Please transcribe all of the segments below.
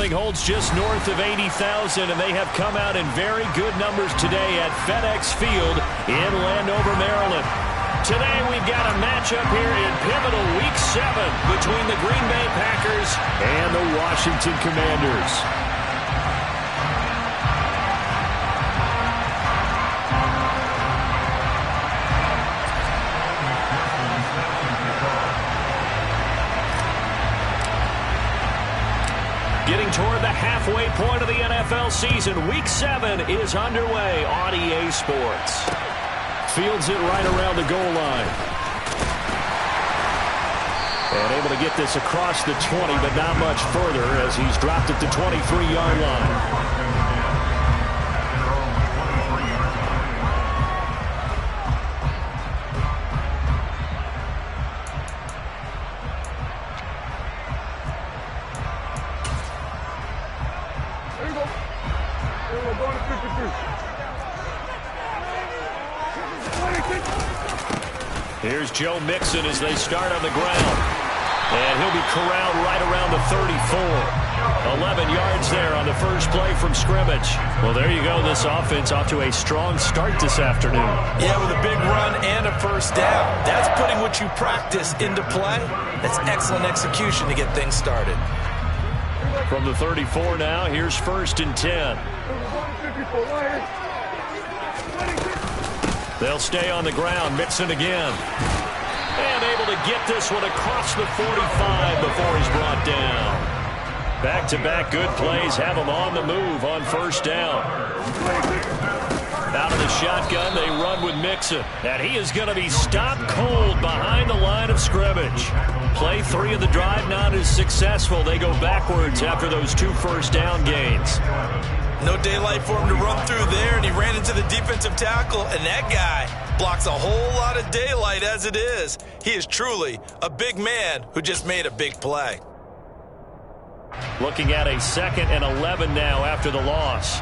following holds just north of 80,000, and they have come out in very good numbers today at FedEx Field in Landover, Maryland. Today we've got a matchup here in pivotal Week 7 between the Green Bay Packers and the Washington Commanders. Getting toward the halfway point of the NFL season, Week 7 is underway on EA Sports. Fields it right around the goal line. And able to get this across the 20, but not much further as he's dropped at the 23-yard line. Here's Joe Mixon as they start on the ground. And he'll be corralled right around the 34. 11 yards there on the first play from scrimmage. Well, there you go. This offense off to a strong start this afternoon. Yeah, with a big run and a first down. That's putting what you practice into play. That's excellent execution to get things started. From the 34 now, here's 1st and 10. They'll stay on the ground. Mixon again. And able to get this one across the 45 before he's brought down. Back-to-back good plays have him on the move on first down. Out of the shotgun, they run with Mixon. And he is going to be stopped cold behind the line of scrimmage. Play 3 of the drive not as successful. They go backwards after those 2 first down gains. No daylight for him to run through there, and he ran into the defensive tackle, and that guy blocks a whole lot of daylight as it is. He is truly a big man who just made a big play. Looking at a 2nd and 11 now after the loss.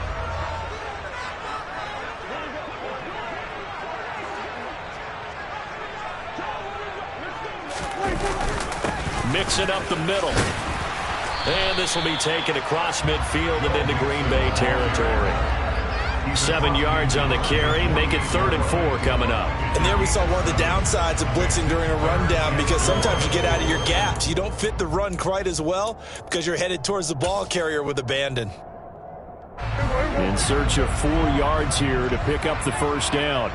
Mixing up the middle. And this will be taken across midfield and into Green Bay territory. 7 yards on the carry. Make it 3rd and 4 coming up. And there we saw one of the downsides of blitzing during a rundown, because sometimes you get out of your gaps. You don't fit the run quite as well because you're headed towards the ball carrier with abandon. In search of 4 yards here to pick up the first down.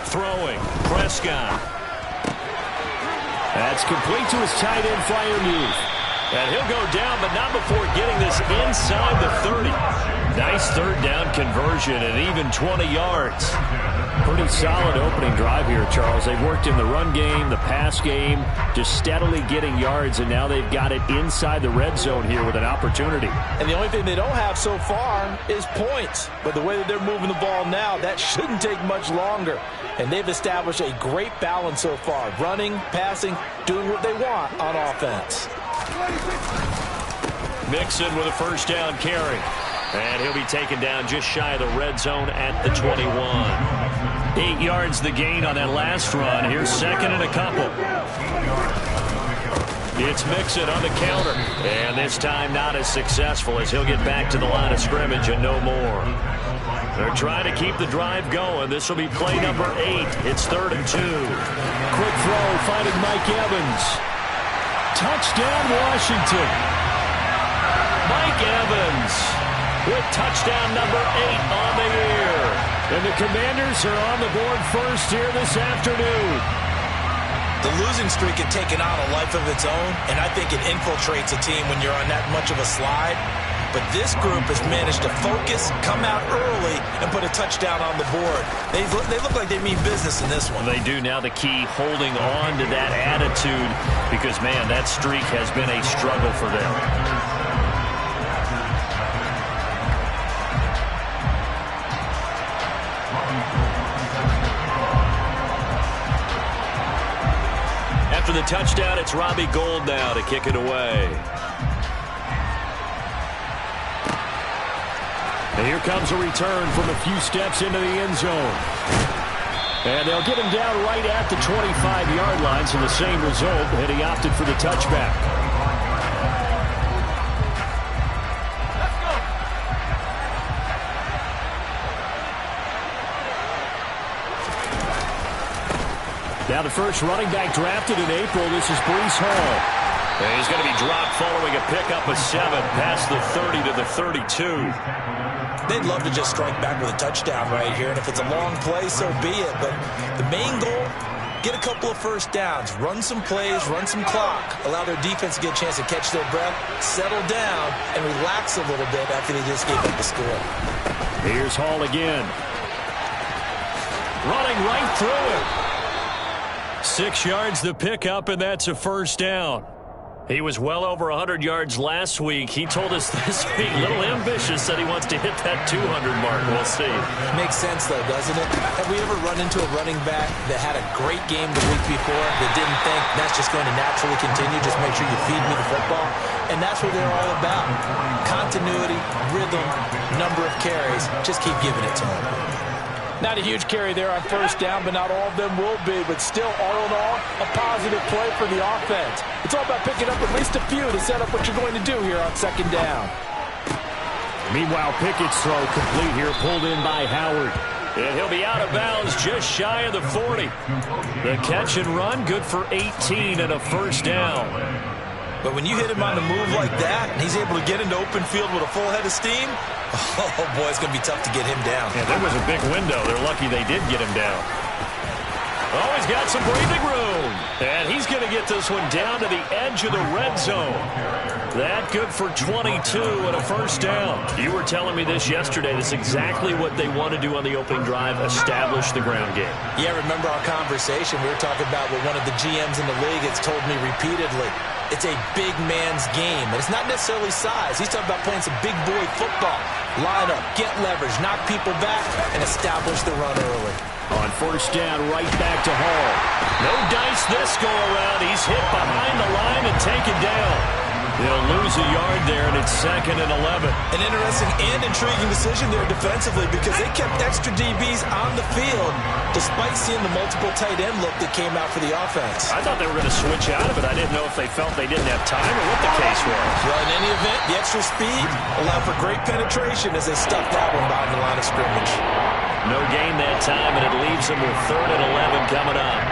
Throwing, Prescott. That's complete to his tight end flyer move. And he'll go down, but not before getting this inside the 30. Nice 3rd down conversion and even 20 yards. Pretty solid opening drive here, Charles. They've worked in the run game, the pass game, just steadily getting yards, and now they've got it inside the red zone here with an opportunity. And the only thing they don't have so far is points. But the way that they're moving the ball now, that shouldn't take much longer. And they've established a great balance so far. Running, passing, doing what they want on offense. Mixon with a first down carry. And he'll be taken down just shy of the red zone at the 21. 8 yards the gain on that last run. Here's 2nd and a couple. It's Mixon on the counter. And this time not as successful as he'll get back to the line of scrimmage and no more. They're trying to keep the drive going. This will be play number 8. It's 3rd and 2. Quick throw finding Mike Evans. Touchdown, Washington. Mike Evans with touchdown number 8 on the year. And the Commanders are on the board first here this afternoon. The losing streak had taken on a life of its own, and I think it infiltrates a team when you're on that much of a slide. But this group has managed to focus, come out early, and put a touchdown on the board. They look like they mean business in this one. They do. Now the key, holding on to that attitude, because, man, that streak has been a struggle for them. After the touchdown, it's Robbie Gould now to kick it away. And here comes a return from a few steps into the end zone. And they'll get him down right at the 25-yard line, so the same result, and he opted for the touchback. Now the first running back drafted in April, this is Breece Hall. And he's going to be dropped following a pickup of 7 past the 30 to the 32. They'd love to just strike back with a touchdown right here, and if it's a long play, so be it. But the main goal, get a couple of first downs, run some plays, run some clock, allow their defense to get a chance to catch their breath, settle down, and relax a little bit after they just gave up the score. Here's Hall again. Running right through it. 6 yards the pickup, and that's a first down. He was well over 100 yards last week. He told us this week, a little ambitious, said he wants to hit that 200 mark. We'll see. Makes sense, though, doesn't it? Have we ever run into a running back that had a great game the week before that didn't think that's just going to naturally continue? Just make sure you feed me the football. And that's what they're all about. Continuity, rhythm, number of carries. Just keep giving it to them. Not a huge carry there on first down, but not all of them will be. But still, all in all, a positive play for the offense. It's all about picking up at least a few to set up what you're going to do here on second down. Meanwhile, Pickett's throw complete here, pulled in by Howard. And he'll be out of bounds just shy of the 40. The catch and run, good for 18 and a first down. But when you hit him on the move like that, and he's able to get into open field with a full head of steam, oh, boy, it's going to be tough to get him down. Yeah, there was a big window. They're lucky they did get him down. Oh, he's got some breathing room. And he's going to get this one down to the edge of the red zone. That good for 22 and a first down. You were telling me this yesterday. This is exactly what they want to do on the opening drive, establish the ground game. Yeah, remember our conversation? We were talking about what one of the GMs in the league has told me repeatedly. It's a big man's game, and it's not necessarily size. He's talking about playing some big boy football. Line up, get leverage, knock people back, and establish the run early. On first down, right back to Hall. No dice this go-around. He's hit behind the line and taken down. They'll lose a yard there, and it's 2nd and 11. An interesting and intriguing decision there defensively because they kept extra DBs on the field despite seeing the multiple tight end look that came out for the offense. I thought they were going to switch out of it. I didn't know if they felt they didn't have time or what the case was. Well, in any event, the extra speed allowed for great penetration as they stuffed that one behind the line of scrimmage. No gain that time, and it leaves them with 3rd and 11 coming up.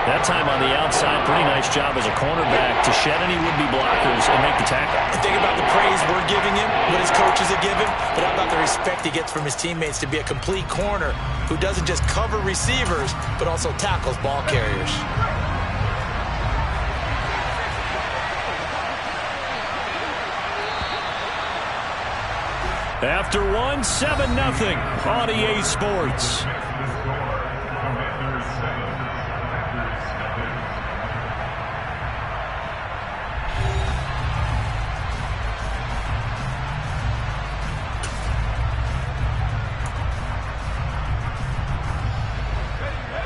That time on the outside, pretty nice job as a cornerback to shed any would-be blockers and make the tackle. And think about the praise we're giving him, what his coaches are giving, but how about the respect he gets from his teammates to be a complete corner who doesn't just cover receivers, but also tackles ball carriers. After one, 7-0 on EA Sports.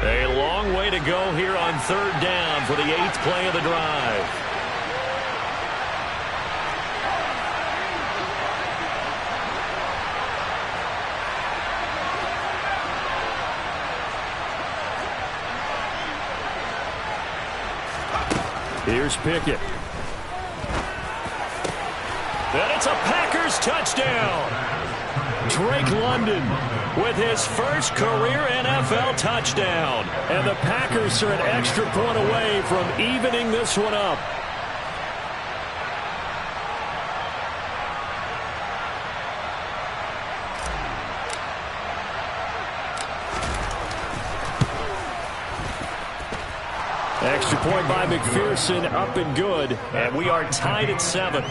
A long way to go here on 3rd down for the 8th play of the drive. Here's Pickett. And it's a Packers touchdown. Drake London with his first career NFL touchdown. And the Packers are an extra point away from evening this one up. Extra point by McPherson, up and good. And we are tied at 7.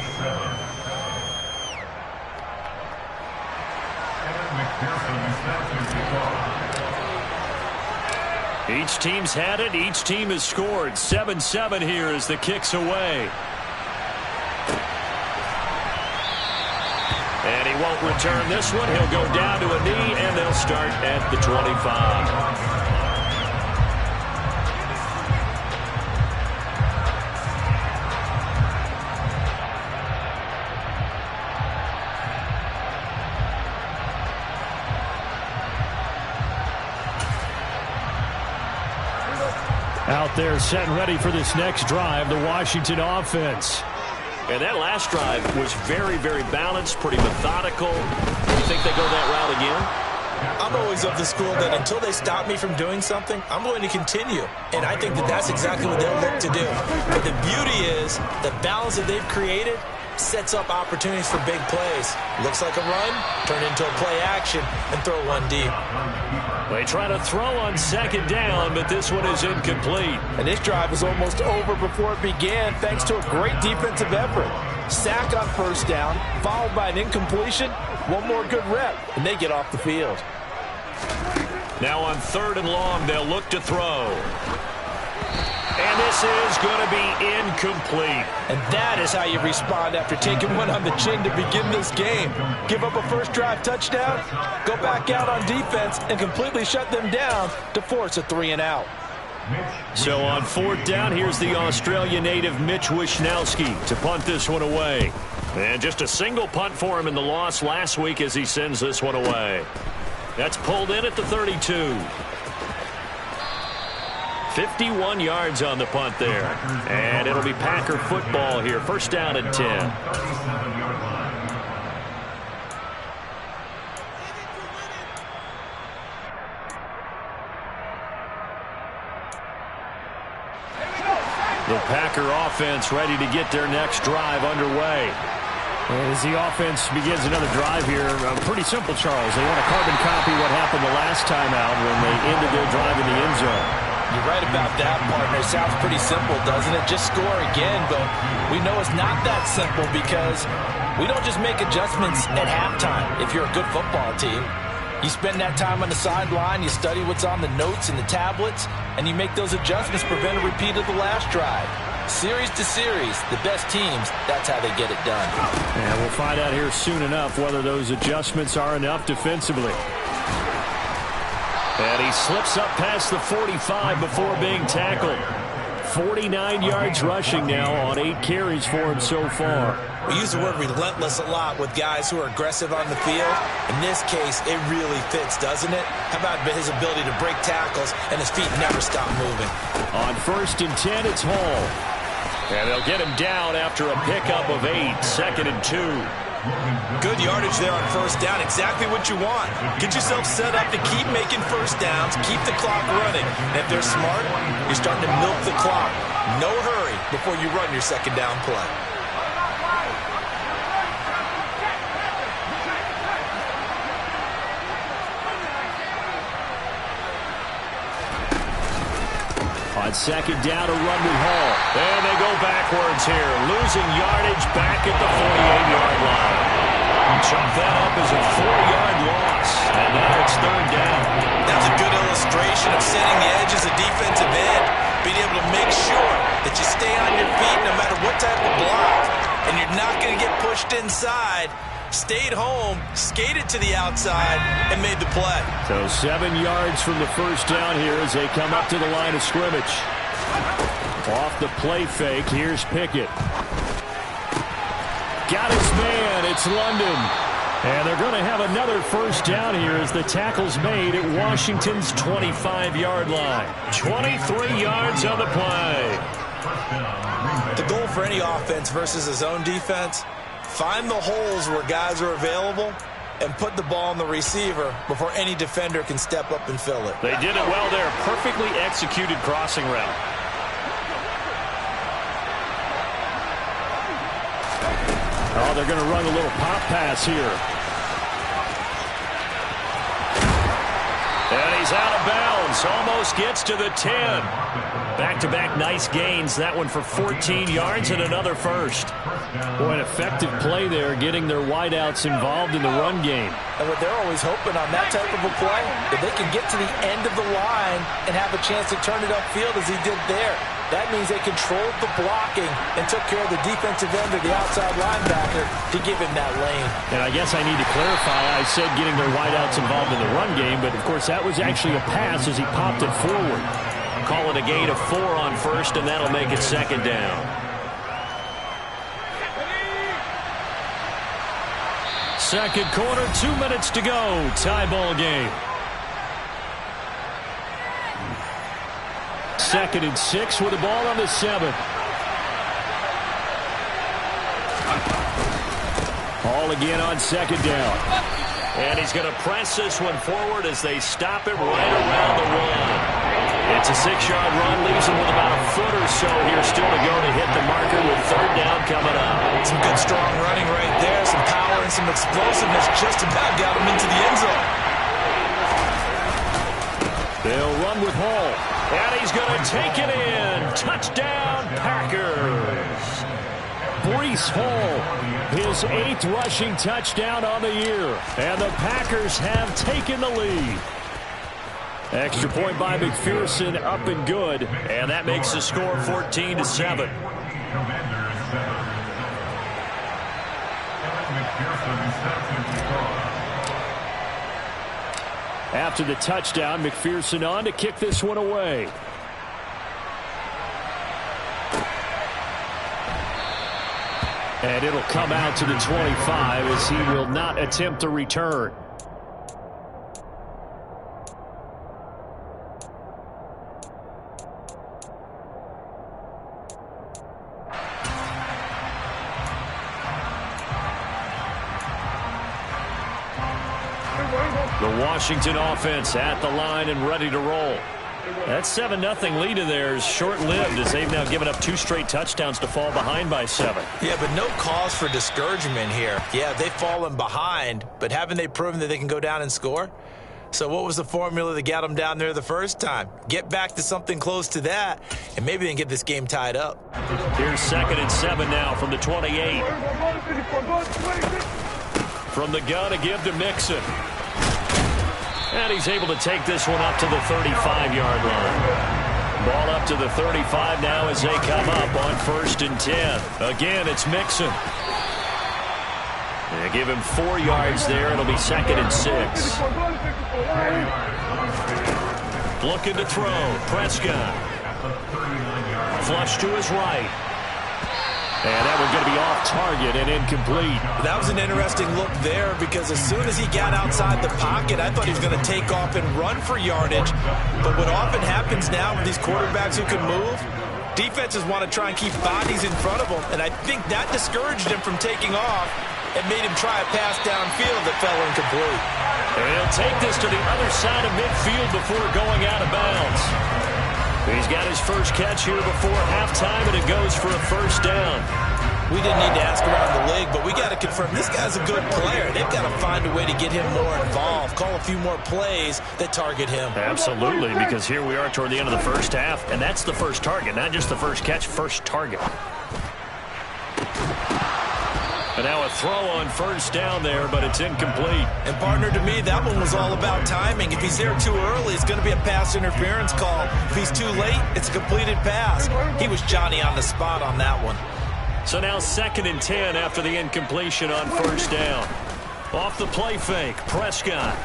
Each team's had it. Each team has scored. 7-7 here as the kick's away. And he won't return this one. He'll go down to a knee, and they'll start at the 25. Out there setting ready for this next drive, the Washington offense. And that last drive was very, very balanced, pretty methodical. Do you think they go that route again? I'm always of the school that until they stop me from doing something, I'm going to continue. And I think that that's exactly what they'll look to do. But the beauty is the balance that they've created sets up opportunities for big plays. Looks like a run, turn into a play action, and throw one deep. They try to throw on second down, but this one is incomplete. And this drive was almost over before it began thanks to a great defensive effort. Sack on first down, followed by an incompletion. One more good rep, and they get off the field. Now on 3rd and long, they'll look to throw. And this is going to be incomplete. And that is how you respond after taking one on the chin to begin this game. Give up a first drive touchdown, go back out on defense, and completely shut them down to force a 3-and-out. So on 4th down, here's the Australia native Mitch Wishnowski to punt this one away. And just a single punt for him in the loss last week as he sends this one away. That's pulled in at the 32. 51 yards on the punt there. And it'll be Packer football here. First down and 10. The Packer offense ready to get their next drive underway. As the offense begins another drive here, pretty simple, Charles. They want to carbon copy what happened the last time out when they ended their drive in the end zone. You're right about that, partner. Sounds pretty simple, doesn't it? Just score again, but we know it's not that simple because we don't just make adjustments at halftime if you're a good football team. You spend that time on the sideline, you study what's on the notes and the tablets, and you make those adjustments, prevent a repeat of the last drive. Series to series, the best teams, that's how they get it done. And we'll find out here soon enough whether those adjustments are enough defensively. And he slips up past the 45 before being tackled. 49 yards rushing now on 8 carries for him so far. We use the word relentless a lot with guys who are aggressive on the field. In this case, it really fits, doesn't it? How about his ability to break tackles and his feet never stop moving? On 1st and 10, it's Hall. And they'll get him down after a pickup of 8, 2nd and 2. Good yardage there on first down. Exactly what you want. Get yourself set up to keep making first downs, keep the clock running. And if they're smart, you're starting to milk the clock. No hurry before you run your second down play. On 2nd down, a run with Hall. And they go backwards here, losing yardage back at the 48-yard line. Chop that up as a 4-yard loss. And now it's 3rd down. That's a good illustration of setting the edge as a defensive end. Being able to make sure that you stay on your feet no matter what type of block. And you're not going to get pushed inside. Stayed home, skated to the outside, and made the play. So 7 yards from the first down here as they come up to the line of scrimmage. Off the play fake, here's Pickett. Got his man, it's London. And they're going to have another first down here as the tackle's made at Washington's 25-yard line. 23 yards on the play. The goal for any offense versus his own defense, find the holes where guys are available and put the ball on the receiver before any defender can step up and fill it. They did it well there. Perfectly executed crossing route. Oh, they're going to run a little pop pass here. And he's out of bounds. Almost gets to the 10. Back-to-back nice gains. That one for 14 yards and another first. Boy, an effective play there, getting their wideouts involved in the run game. And what they're always hoping on that type of a play, if they can get to the end of the line and have a chance to turn it upfield as he did there. That means they controlled the blocking and took care of the defensive end or the outside linebacker to give him that lane. And I guess I need to clarify, I said getting their wideouts involved in the run game, but of course that was actually a pass as he popped it forward. Call it a gain of 4 on first, and that'll make it 2nd down. Second quarter, 2 minutes to go. Tie ball game. 2nd and 6 with the ball on the 7. Ball again on 2nd down. And he's going to press this one forward as they stop it right around the 1. It's a 6-yard run, leaves him with about a foot or so here still to go to hit the marker with 3rd down coming up. Some good strong running right there, some power and some explosiveness just about got him into the end zone. They'll run with Hall. And he's going to take it in. Touchdown, Packers. Breece Hall, his 8th rushing touchdown on the year. And the Packers have taken the lead. Extra point by McPherson, up and good. And that makes the score 14-7. After the touchdown, McPherson on to kick this one away. And it'll come out to the 25 as he will not attempt to return. The Washington offense at the line and ready to roll. That 7-0 lead of theirs short-lived as they've now given up 2 straight touchdowns to fall behind by 7. Yeah, but no cause for discouragement here. Yeah, they've fallen behind, but haven't they proven that they can go down and score? So what was the formula that got them down there the first time? Get back to something close to that, and maybe they can get this game tied up. Here's 2nd and 7 now from the 28. From the gun, a give to Mixon. And he's able to take this one up to the 35-yard line. Ball up to the 35 now as they come up on 1st and 10. Again, it's Mixon. They give him 4 yards there. It'll be 2nd and 6. Looking to throw. Prescott. Flush to his right. And that one's going to be off target and incomplete. That was an interesting look there because as soon as he got outside the pocket, I thought he was going to take off and run for yardage. But what often happens now with these quarterbacks who can move, defenses want to try and keep bodies in front of them. And I think that discouraged him from taking off and made him try a pass downfield that fell incomplete. And he'll take this to the other side of midfield before going out of bounds. He's got his first catch here before halftime, and it goes for a 1st down. We didn't need to ask around the league, but we got to confirm this guy's a good player. They've got to find a way to get him more involved, call a few more plays that target him. Absolutely, because here we are toward the end of the first half, and that's the first target, not just the first catch, first target. And now a throw on 1st down there, but it's incomplete. And, partner, to me, that one was all about timing. If he's there too early, it's going to be a pass interference call. If he's too late, it's a completed pass. He was Johnny on the spot on that one. So now 2nd and 10 after the incompletion on 1st down. Off the play fake, Prescott.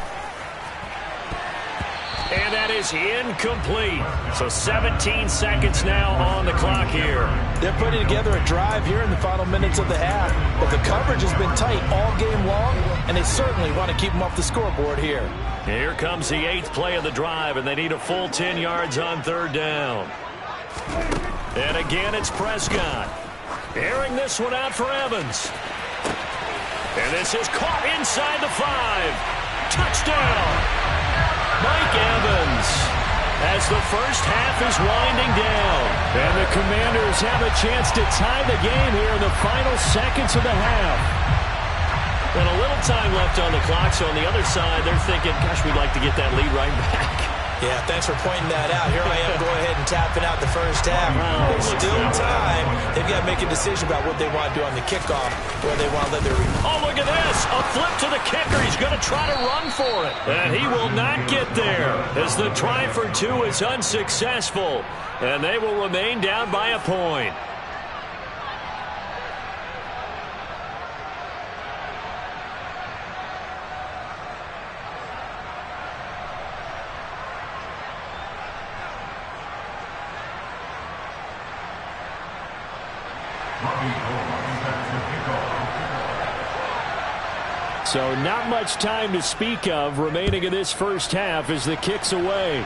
And that is incomplete. So 17 seconds now on the clock here. They're putting together a drive here in the final minutes of the half. But the coverage has been tight all game long, and they certainly want to keep them off the scoreboard here. Here comes the 8th play of the drive, and they need a full 10 yards on 3rd down. And again, it's Prescott. Airing this one out for Evans. And this is caught inside the 5. Touchdown! Mike Evans, as the first half is winding down. And the Commanders have a chance to tie the game here in the final seconds of the half. And a little time left on the clock, so on the other side, they're thinking, gosh, we'd like to get that lead right back. Yeah, thanks for pointing that out. Here I am, go ahead and tapping out the first half. There's still time. They've got to make a decision about what they want to do on the kickoff, where they want to let their... Oh, look at this. A flip to the kicker. He's going to try to run for it. And he will not get there as the try for 2 is unsuccessful. And they will remain down by a point. So not much time to speak of remaining in this first half as the kick's away.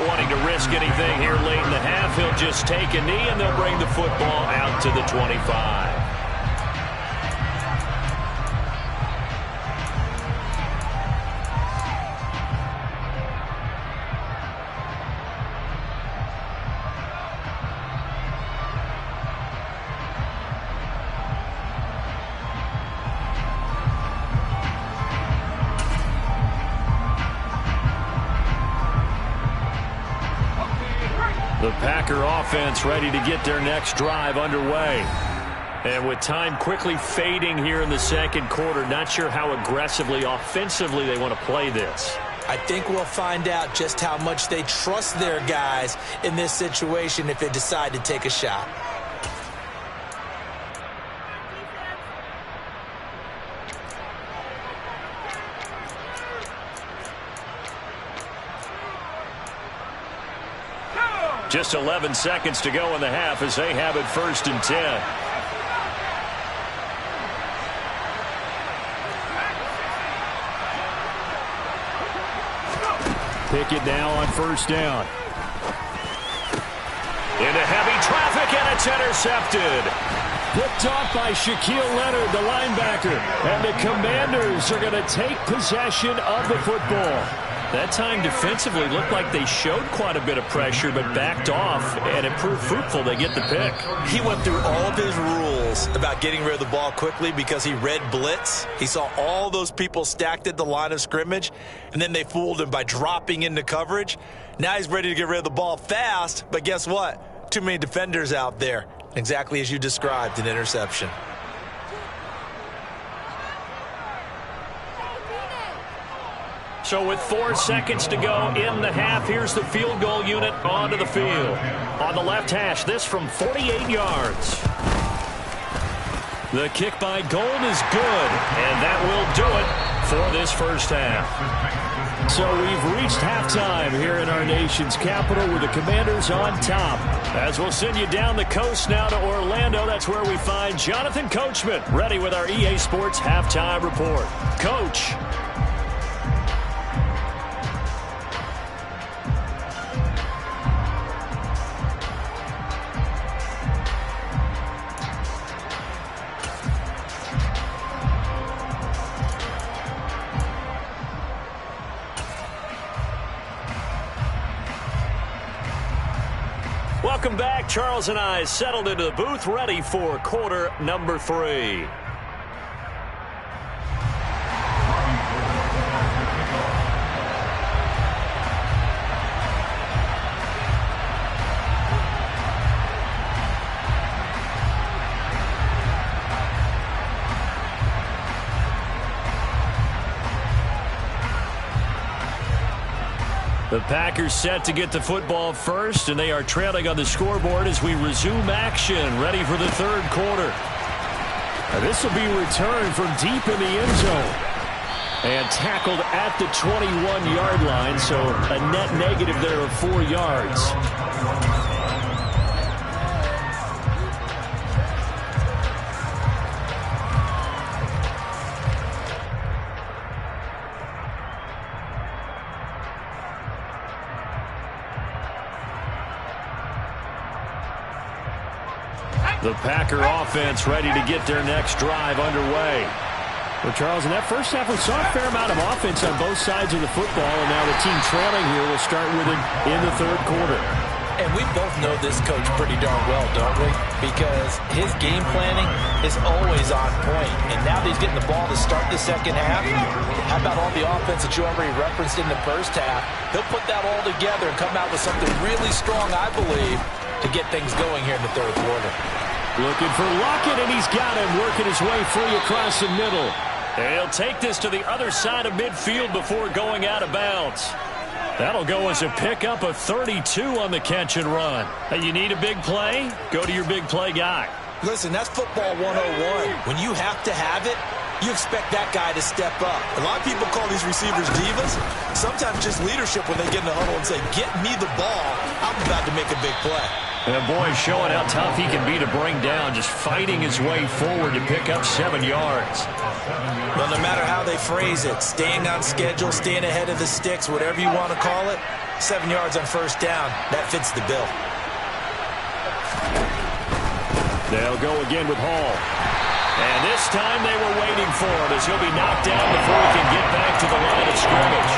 wanting to risk anything here late in the half. He'll just take a knee, and they'll bring the football out to the 25. The Packer offense ready to get their next drive underway. And with time quickly fading here in the second quarter, not sure how aggressively, offensively they want to play this. I think we'll find out just how much they trust their guys in this situation if they decide to take a shot. Just 11 seconds to go in the half as they have it 1st and 10. Pickett now on 1st down. Into heavy traffic, and it's intercepted. Picked off by Shaquille Leonard, the linebacker. And the Commanders are going to take possession of the football. That time defensively looked like they showed quite a bit of pressure but backed off, and it proved fruitful. They get the pick. He went through all of his rules about getting rid of the ball quickly because he read blitz. He saw all those people stacked at the line of scrimmage, and then they fooled him by dropping into coverage. Now he's ready to get rid of the ball fast, but guess what? Too many defenders out there. Exactly as you described, an interception. So with 4 seconds to go in the half, here's the field goal unit onto the field. On the left hash, this from 48 yards. The kick by Gold is good, and that will do it for this first half. So we've reached halftime here in our nation's capital with the Commanders on top. As we'll send you down the coast now to Orlando, that's where we find Jonathan Coachman ready with our EA Sports halftime report. Coach. Welcome back. Charles and I settled into the booth, ready for quarter number 3. The Packers set to get the football first, and they are trailing on the scoreboard as we resume action, ready for the third quarter. This will be returned from deep in the end zone. And tackled at the 21-yard line, so a net negative there of 4 yards. The Packer offense ready to get their next drive underway. Well, Charles, in that first half, we saw a fair amount of offense on both sides of the football, and now the team trailing here will start with it in the third quarter. And we both know this coach pretty darn well, don't we? Because his game planning is always on point. And now that he's getting the ball to start the second half, how about all the offense that you already referenced in the first half? He'll put that all together and come out with something really strong, I believe, to get things going here in the third quarter. Looking for Lockett, and he's got him working his way free across the middle. And he'll take this to the other side of midfield before going out of bounds. That'll go as a pickup of 32 on the catch and run. Hey, you need a big play? Go to your big play guy. Listen, that's football 101. When you have to have it, you expect that guy to step up. A lot of people call these receivers divas. Sometimes just leadership when they get in the huddle and say, get me the ball. I'm about to make a big play. And boy, showing how tough he can be to bring down, just fighting his way forward to pick up 7 yards. Well, no matter how they phrase it, staying on schedule, staying ahead of the sticks, whatever you want to call it, 7 yards on first down. That fits the bill. They'll go again with Hall. And this time they were waiting for him as he'll be knocked down before he can get back to the line of scrimmage.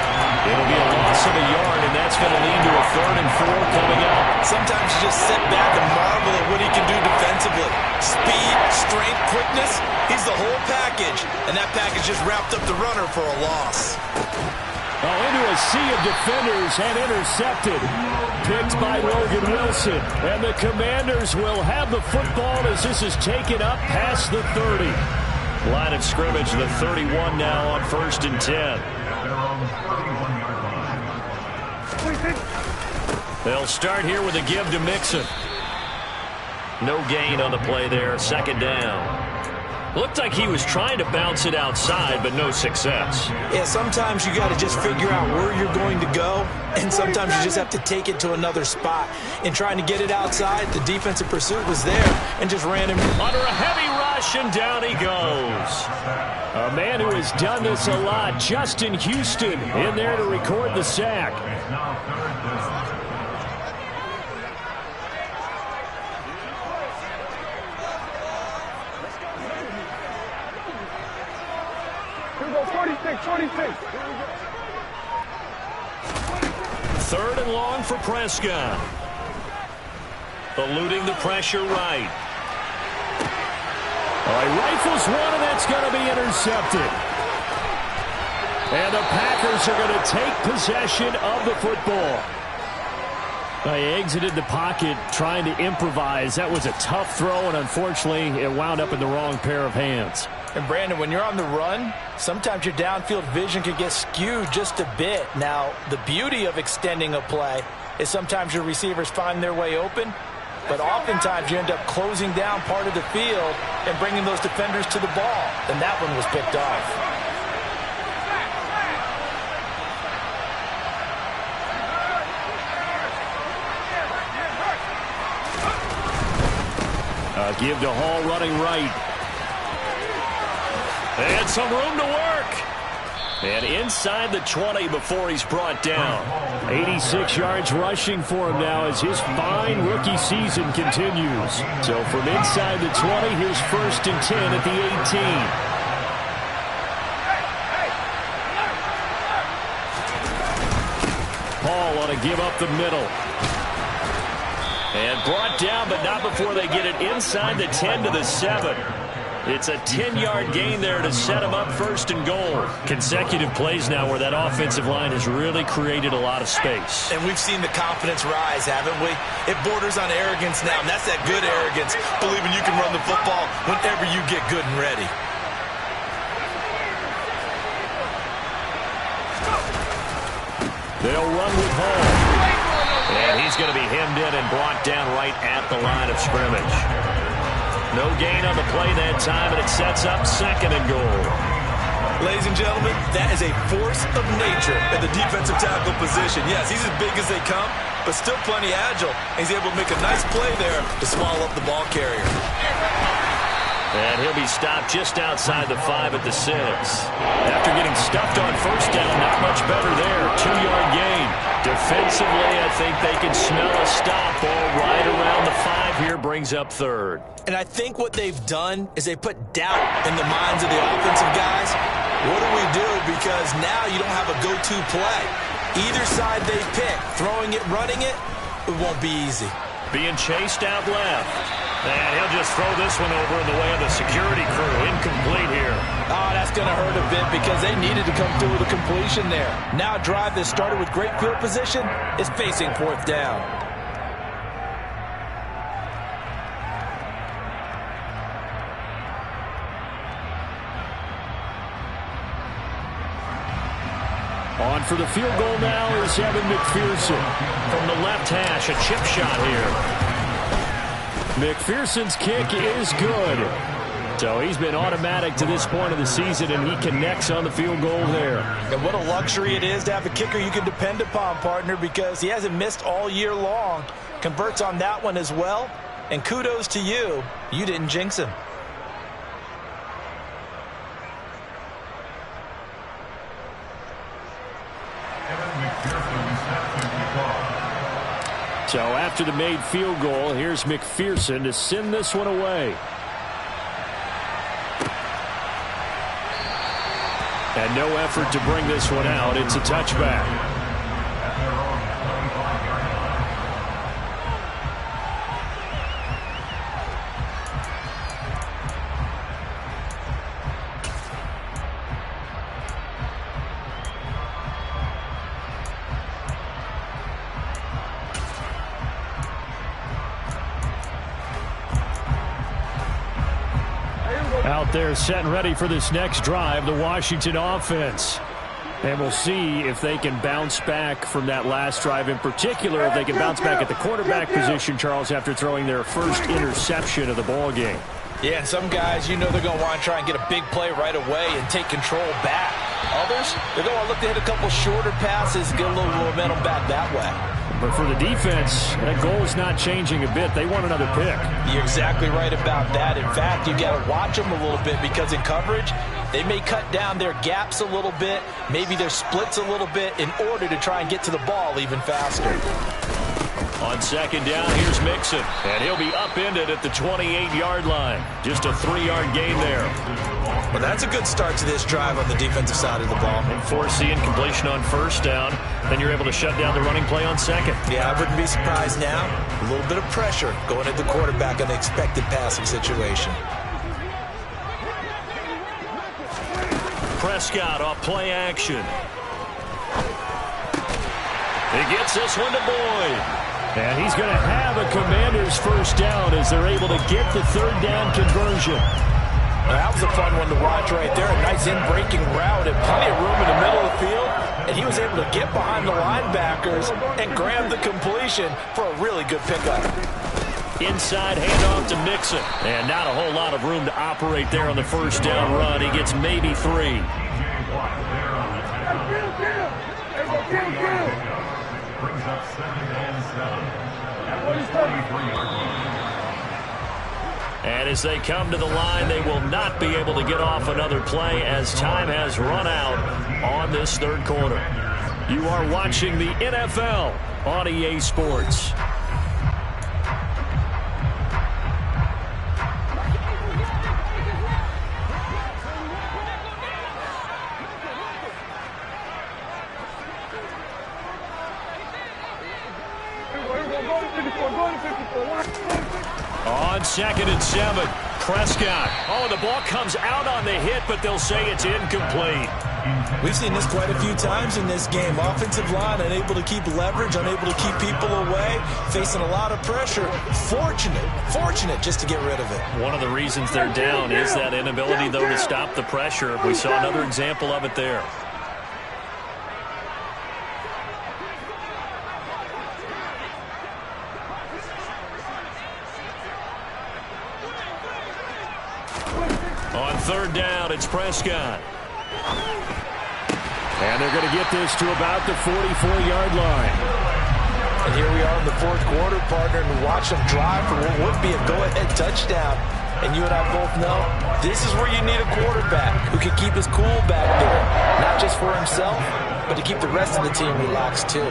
It'll be a loss of a yard, and that's going to lead to a 3rd and 4 coming up. Sometimes you just sit back and marvel at what he can do defensively. Speed, strength, quickness, he's the whole package. And that package just wrapped up the runner for a loss. Into a sea of defenders and intercepted. Picked by Logan Wilson. And the Commanders will have the football as this is taken up past the 30. Line of scrimmage, the 31 now on 1st and 10. They'll start here with a give to Mixon. No gain on the play there, 2nd down. Looked like he was trying to bounce it outside, but no success. Yeah, sometimes you got to just figure out where you're going to go, and sometimes you just have to take it to another spot. In trying to get it outside, the defensive pursuit was there and just ran him under a heavy rush, and down he goes. A man who has done this a lot, Justin Houston, in there to record the sack. Third and long for Prescott. Eluding the pressure right. He rifles one, and that's going to be intercepted. And the Packers are going to take possession of the football. He exited the pocket trying to improvise. That was a tough throw, and unfortunately, it wound up in the wrong pair of hands. And Brandon, when you're on the run, sometimes your downfield vision can get skewed just a bit. Now, the beauty of extending a play is sometimes your receivers find their way open, but oftentimes you end up closing down part of the field and bringing those defenders to the ball. And that one was picked off. Give to Hall running right. And some room to work. And inside the 20 before he's brought down. 86 yards rushing for him now as his fine rookie season continues. So from inside the 20, here's 1st and 10 at the 18. Paul on a give up the middle. And brought down, but not before they get it inside the 10 to the 7. It's a 10-yard gain there to set him up 1st and goal. Consecutive plays now where that offensive line has really created a lot of space. And we've seen the confidence rise, haven't we? It borders on arrogance now, and that's that good arrogance, believing you can run the football whenever you get good and ready. They'll run with Hall. And he's going to be hemmed in and brought down right at the line of scrimmage. No gain on the play that time, and it sets up 2nd and goal. Ladies and gentlemen, that is a force of nature at the defensive tackle position. Yes, he's as big as they come, but still plenty agile. He's able to make a nice play there to swallow up the ball carrier. And he'll be stopped just outside the 5 at the 6. After getting stuffed on 1st down, not much better there. 2-yard gain. Defensively, I think they can smell a stop. Ball right around the 5 here brings up 3rd. And I think what they've done is they put doubt in the minds of the offensive guys. What do we do? Because now you don't have a go-to play. Either side they pick, throwing it, running it, it won't be easy. Being chased out left. And he'll just throw this one over in the way of the security crew. Incomplete here. Oh, that's going to hurt a bit because they needed to come through with a completion there. Now a drive that started with great field position is facing 4th down. On for the field goal now is Evan McPherson. From the left hash, a chip shot here. McPherson's kick is good. So he's been automatic to this point of the season, and he connects on the field goal there. And what a luxury it is to have a kicker you can depend upon, partner, because he hasn't missed all year long. Converts on that one as well. And kudos to you. You didn't jinx him. So after the made field goal, here's McPherson to send this one away. And no effort to bring this one out. It's a touchback. Out there set and ready for this next drive, the Washington offense. And we'll see if they can bounce back from that last drive in particular, if they can bounce back at the quarterback position, Charles, after throwing their first interception of the ball game. Yeah, and some guys, you know they're going to want to try and get a big play right away and take control back. Others, they're going to look to hit a couple shorter passes, get a little momentum back that way. But for the defense, that goal is not changing a bit. They want another pick. You're exactly right about that. In fact, you got to watch them a little bit because in coverage, they may cut down their gaps a little bit, maybe their splits a little bit in order to try and get to the ball even faster. On second down, here's Mixon. And he'll be upended at the 28-yard line. Just a 3-yard gain there. Well, that's a good start to this drive on the defensive side of the ball. And forcing completion on first down. Then you're able to shut down the running play on second. Yeah, I wouldn't be surprised now. A little bit of pressure going at the quarterback on the expected passing situation. Prescott off play action. He gets this one to Boyd. And he's going to have a Commander's first down as they're able to get the third down conversion. Well, that was a fun one to watch right there. A nice in-breaking route and plenty of room in the middle of the field. And he was able to get behind the linebackers and grab the completion for a really good pickup. Inside handoff to Mixon. And not a whole lot of room to operate there on the first down run. He gets maybe 3. And as they come to the line, they will not be able to get off another play as time has run out on this third quarter. You are watching the NFL on EA Sports. On 2nd and 7, Prescott. Oh, the ball comes out on the hit, but they'll say it's incomplete. We've seen this quite a few times in this game. Offensive line unable to keep leverage, unable to keep people away, facing a lot of pressure. Fortunate just to get rid of it. One of the reasons they're down is that inability, though, to stop the pressure. We saw another example of it there. On third down, it's Prescott. And they're going to get this to about the 44-yard line. And here we are in the fourth quarter, partner, and watch them drive for what would be a go-ahead touchdown. And you and I both know this is where you need a quarterback who can keep his cool back there. Not just for himself, but to keep the rest of the team relaxed, too.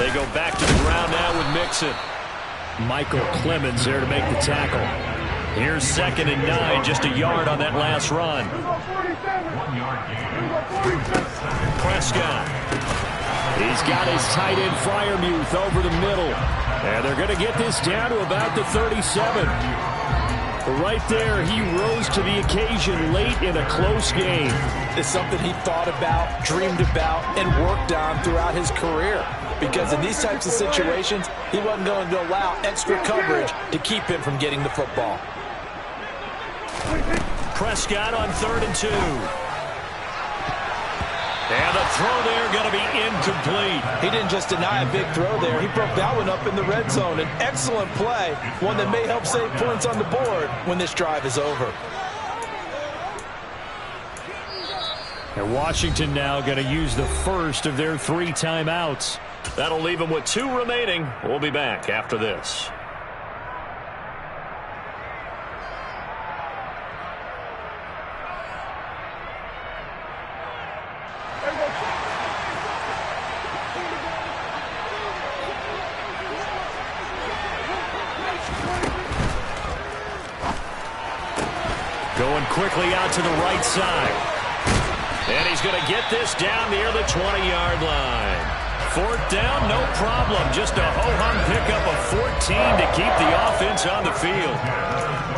They go back to the ground now with Mixon. Michael Clemens there to make the tackle. Here's 2nd and 9, just a yard on that last run. Prescott. He's got his tight end Freiermuth over the middle. And they're going to get this down to about the 37. Right there, he rose to the occasion late in a close game. It's something he thought about, dreamed about, and worked on throughout his career. Because in these types of situations, he wasn't going to allow extra coverage to keep him from getting the football. Prescott on 3rd and 2. And the throw there going to be incomplete. He didn't just deny a big throw there. He broke that one up in the red zone. An excellent play, one that may help save points on the board when this drive is over. And Washington now going to use the first of their 3 timeouts. That'll leave them with 2 remaining. We'll be back after this. Going quickly out to the right side. And he's going to get this down near the 20-yard line. Fourth down, no problem. Just a ho-hum pickup of 14 to keep the offense on the field.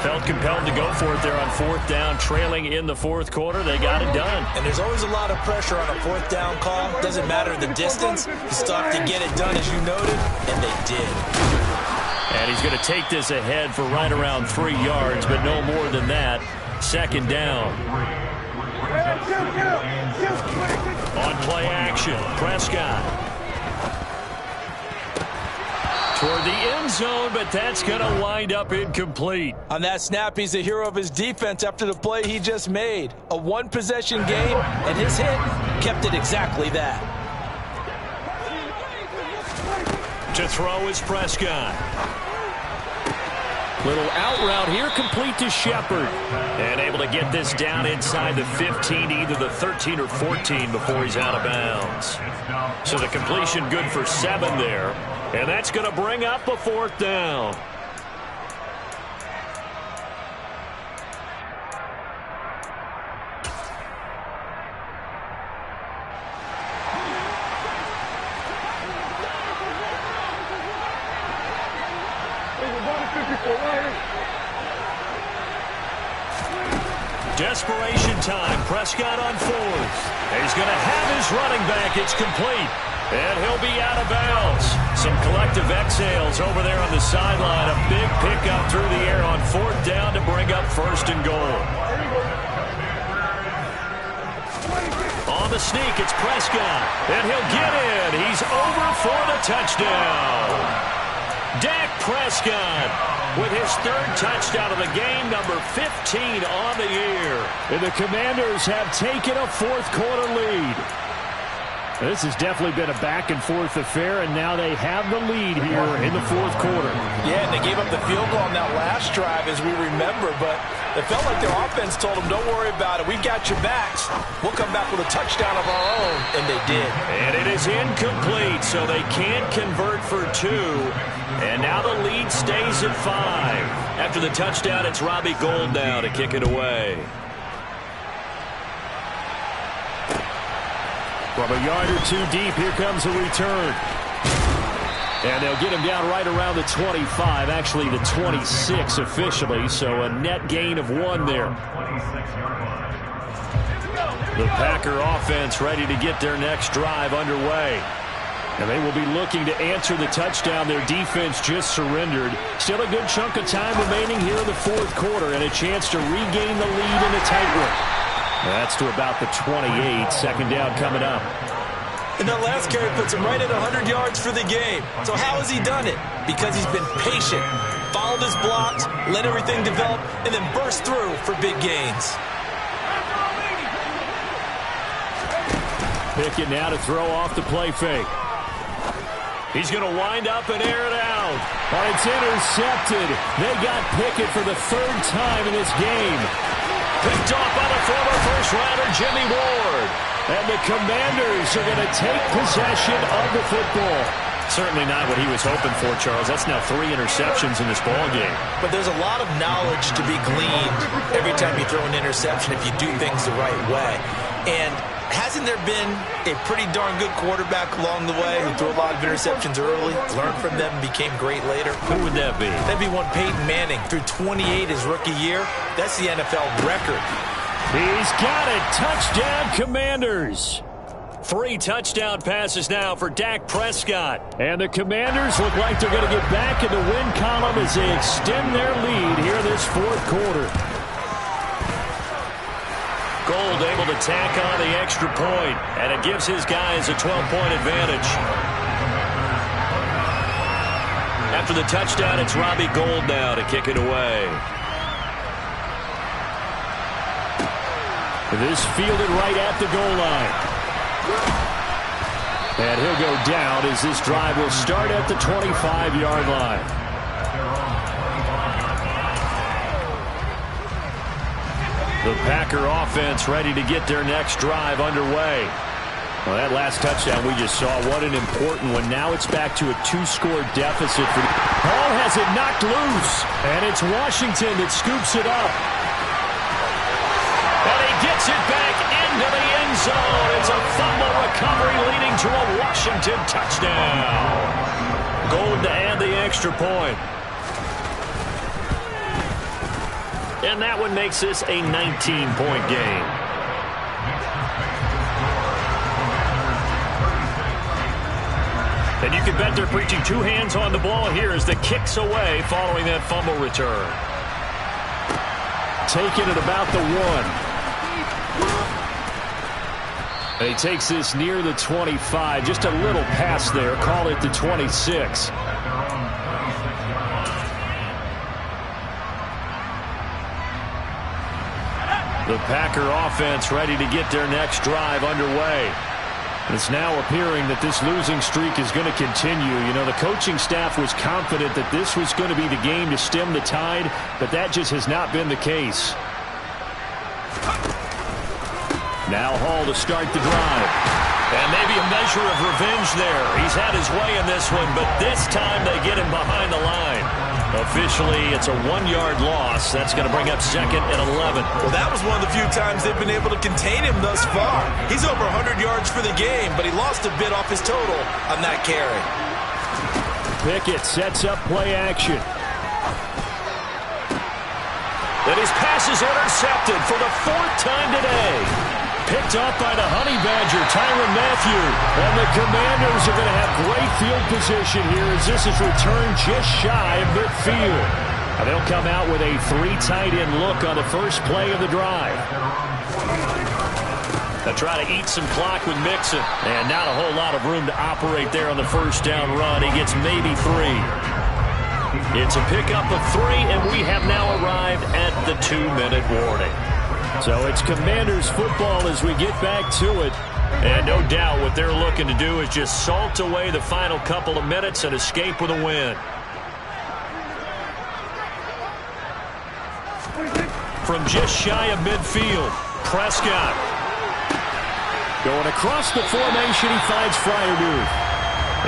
Felt compelled to go for it there on fourth down, trailing in the fourth quarter. They got it done. And there's always a lot of pressure on a fourth down call. Doesn't matter the distance. You still have to get it done, as you noted, and they did. And he's going to take this ahead for right around 3 yards, but no more than that. Second down. On play action, Prescott. Toward the end zone, but that's going to wind up incomplete. On that snap, he's the hero of his defense after the play he just made. A one-possession game, and his hit kept it exactly that. To throw is Prescott. Little out route here, complete to Shepard. And able to get this down inside the 15, either the 13 or 14 before he's out of bounds. So the completion good for 7 there. And that's going to bring up a fourth down. Desperation time. Prescott on fourth. He's going to have his running back. It's complete. And he'll be out of bounds. Some collective exhales over there on the sideline. A big pickup through the air on fourth down to bring up first and goal. On the sneak, it's Prescott. And he'll get in. He's over for the touchdown. Dak Prescott with his third touchdown of the game, number 15 on the year. And the Commanders have taken a fourth quarter lead. This has definitely been a back-and-forth affair, and now they have the lead here in the fourth quarter. Yeah, and they gave up the field goal on that last drive, as we remember, but it felt like their offense told them, don't worry about it. We've got your backs. We'll come back with a touchdown of our own, and they did. And it is incomplete, so they can't convert for 2. And now the lead stays at 5. After the touchdown, it's Robbie Gould now to kick it away. From a yard or 2 deep, here comes a return. And they'll get him down right around the 25, actually the 26 officially, so a net gain of 1 there. The Packer offense ready to get their next drive underway. And they will be looking to answer the touchdown their defense just surrendered. Still a good chunk of time remaining here in the fourth quarter and a chance to regain the lead in a tight one. That's to about the 28. Second down coming up. And that last carry puts him right at 100 yards for the game. So how has he done it? Because he's been patient, followed his blocks, let everything develop, and then burst through for big gains. Pickett now to throw off the play fake. He's going to wind up and air it out. But it's intercepted. They got Pickett for the 3rd time in this game. Picked off by the former first-rounder Jimmy Ward. And the Commanders are going to take possession of the football. Certainly not what he was hoping for, Charles. That's now 3 interceptions in this ballgame. But there's a lot of knowledge to be gleaned every time you throw an interception if you do things the right way. And hasn't there been a pretty darn good quarterback along the way who threw a lot of interceptions early, learned from them, and became great later? Who would that be? That'd be one Peyton Manning. Threw 28 his rookie year. That's the NFL record. He's got it. Touchdown, Commanders. 3 touchdown passes now for Dak Prescott. And the Commanders look like they're going to get back in the win column as they extend their lead here this fourth quarter. Gould able to tack on the extra point, and it gives his guys a 12-point advantage. After the touchdown, it's Robbie Gould now to kick it away. This fielded right at the goal line. And he'll go down as this drive will start at the 25-yard line. The Packer offense ready to get their next drive underway. Well, that last touchdown we just saw, what an important one. Now it's back to a 2-score deficit. Ball has it knocked loose, and it's Washington that scoops it up. And he gets it back into the end zone. It's a fumble recovery leading to a Washington touchdown. Gold to add the extra point. And that one makes this a 19-point game. And you can bet they're preaching two hands on the ball here as the kick's away following that fumble return. Taken at about the 1. And he takes this near the 25. Just a little pass there. Call it the 26. The Packer offense ready to get their next drive underway. It's now appearing that this losing streak is going to continue. You know, the coaching staff was confident that this was going to be the game to stem the tide, but that just has not been the case. Now Hall to start the drive. And maybe a measure of revenge there. He's had his way in this one, but this time they get him behind the line. Officially, it's a 1-yard loss. That's going to bring up 2nd and 11. Well, that was one of the few times they've been able to contain him thus far. He's over 100 yards for the game, but he lost a bit off his total on that carry. Pickett sets up play action. And his pass is intercepted for the 4th time today. Picked off by the Honey Badger, Tyrann Mathieu. And the Commanders are going to have great field position here as this is returned just shy of midfield. And they'll come out with a 3 tight end look on the first play of the drive. They'll try to eat some clock with Mixon. And not a whole lot of room to operate there on the first down run. He gets maybe 3. It's a pickup of 3, and we have now arrived at the 2-minute warning. So it's Commanders football as we get back to it. And no doubt what they're looking to do is just salt away the final couple of minutes and escape with a win. From just shy of midfield, Prescott. Going across the formation, he finds Freiermuth.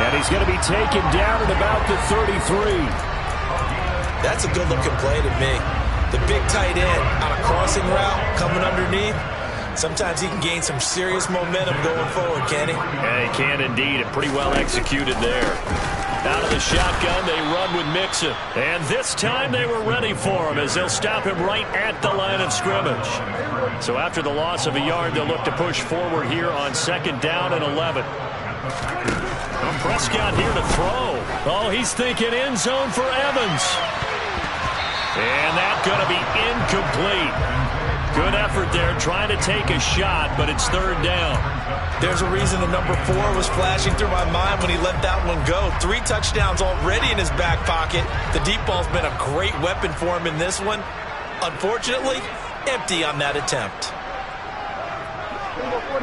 And he's going to be taken down at about the 33. That's a good-looking play to me. The big tight end on a crossing route coming underneath. Sometimes he can gain some serious momentum going forward, can he? Yeah, he can indeed, and pretty well executed there. Out of the shotgun, they run with Mixon. And this time they were ready for him as they'll stop him right at the line of scrimmage. So after the loss of a yard, they'll look to push forward here on 2nd down and 11. Prescott here to throw. Oh, he's thinking end zone for Evans. And that's going to be incomplete. Good effort there trying to take a shot, but it's 3rd down. There's a reason the number 4 was flashing through my mind when he let that one go. 3 touchdowns already in his back pocket. The deep ball's been a great weapon for him in this one. Unfortunately, empty on that attempt.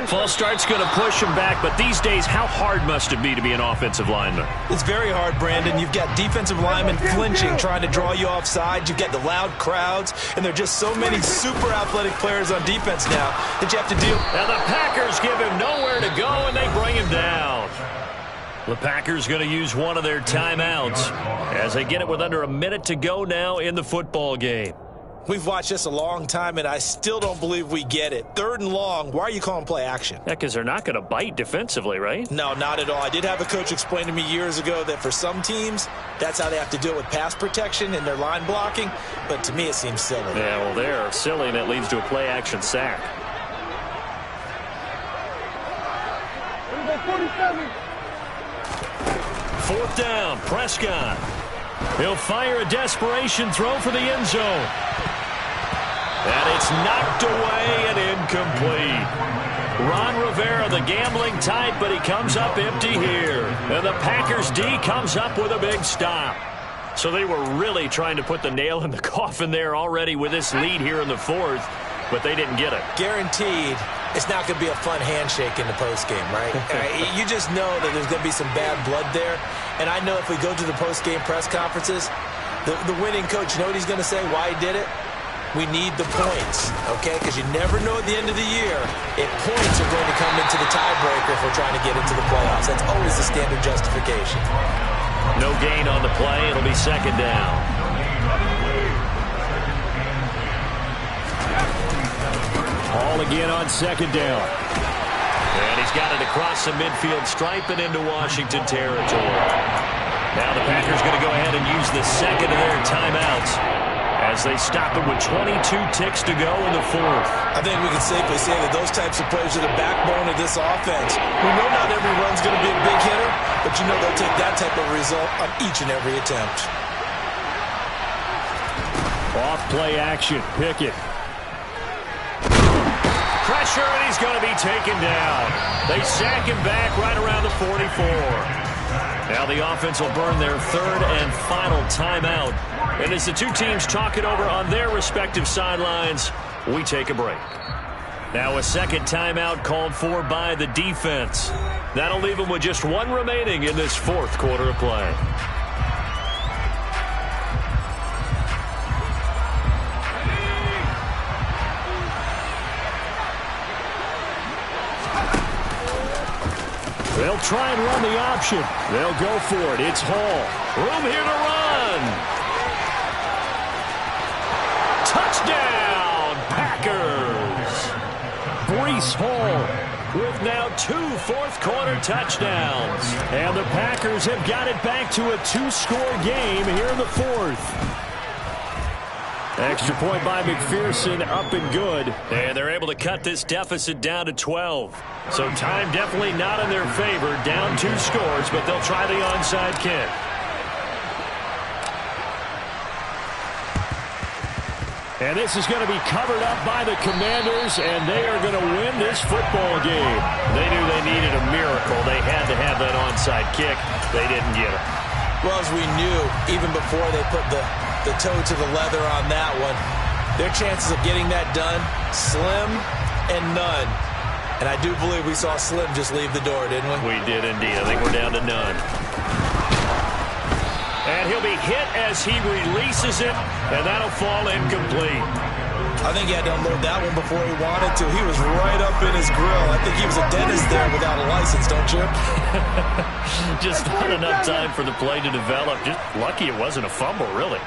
False start's going to push him back, but these days, how hard must it be to be an offensive lineman? It's very hard, Brandon. You've got defensive linemen flinching, trying to draw you offside. You've got the loud crowds, and there are just so many super athletic players on defense now that you have to deal. Now the Packers give him nowhere to go, and they bring him down. The Packers going to use one of their timeouts as they get it with under a minute to go now in the football game. We've watched this a long time, and I still don't believe we get it. 3rd and long, why are you calling play action? Yeah, because they're not going to bite defensively, right? No, not at all. I did have a coach explain to me years ago that for some teams, that's how they have to deal with pass protection and their line blocking. But to me, it seems silly. Yeah, well, they're silly, and it leads to a play action sack. 4th down, Prescott. He'll fire a desperation throw for the end zone. And it's knocked away and incomplete. Ron Rivera, the gambling type, but he comes up empty here. And the Packers D comes up with a big stop. So they were really trying to put the nail in the coffin there already with this lead here in the 4th, but they didn't get it. Guaranteed it's not going to be a fun handshake in the postgame, right? You just know that there's going to be some bad blood there. And I know if we go to the postgame press conferences, the winning coach, you know what he's going to say, why he did it? We need the points, okay? Because you never know at the end of the year if points are going to come into the tiebreaker if we're trying to get into the playoffs. That's always the standard justification. No gain on the play. It'll be 2nd down. Hall again on second down. And he's got it across the midfield stripe and into Washington territory. Now the Packers going to go ahead and use the second of their timeouts as they stop it with 22 ticks to go in the fourth. I think we can safely say that those types of plays are the backbone of this offense. We know not every run's going to be a big hitter, but you know they'll take that type of result on each and every attempt. Off play action. Pickett. Pressure, and he's going to be taken down. They sack him back right around the 44. Now the offense will burn their third and final timeout. And as the two teams talk it over on their respective sidelines, we take a break. Now a second timeout called for by the defense. That'll leave them with just one remaining in this fourth quarter of play. They'll try and run the option. They'll go for it. It's Hall. Room here to run. Touchdown, Packers. Breece Hall with now 2 fourth-quarter touchdowns. And the Packers have got it back to a 2-score game here in the fourth. Extra point by McPherson, up and good. And they're able to cut this deficit down to 12. So time definitely not in their favor. Down 2 scores, but they'll try the onside kick. And this is going to be covered up by the Commanders, and they are going to win this football game. They knew they needed a miracle. They had to have that onside kick. They didn't get it. Well, as we knew, even before they put the toe to the leather on that one, their chances of getting that done, slim and none. And I do believe we saw Slim just leave the door, didn't we? We did indeed. I think we're down to none. And he'll be hit as he releases it, and that'll fall incomplete. I think he had to unload that one before he wanted to. He was right up in his grill. I think he was a dentist there without a license, don't you? Just not enough time for the play to develop. Just lucky it wasn't a fumble, really.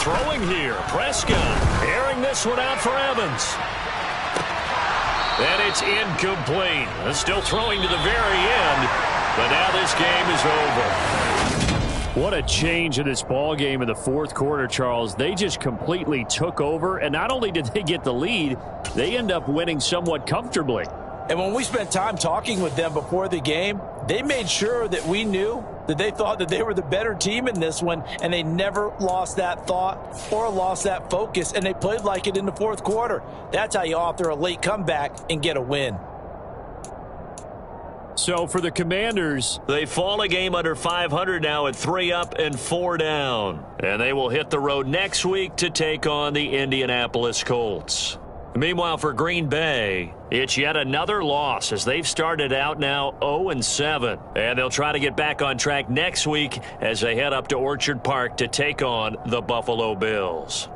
Throwing here, Prescott airing this one out for Evans. And it's incomplete. Still throwing to the very end, but now this game is over. What a change in this ball game in the fourth quarter, Charles. They just completely took over, and not only did they get the lead, they end up winning somewhat comfortably. And when we spent time talking with them before the game, they made sure that we knew that they thought that they were the better team in this one, and they never lost that thought or lost that focus, and they played like it in the fourth quarter. That's how you author a late comeback and get a win. So for the Commanders, they fall a game under 500 now at 3 up and 4 down. And they will hit the road next week to take on the Indianapolis Colts. Meanwhile, for Green Bay, it's yet another loss as they've started out now 0-7. And they'll try to get back on track next week as they head up to Orchard Park to take on the Buffalo Bills.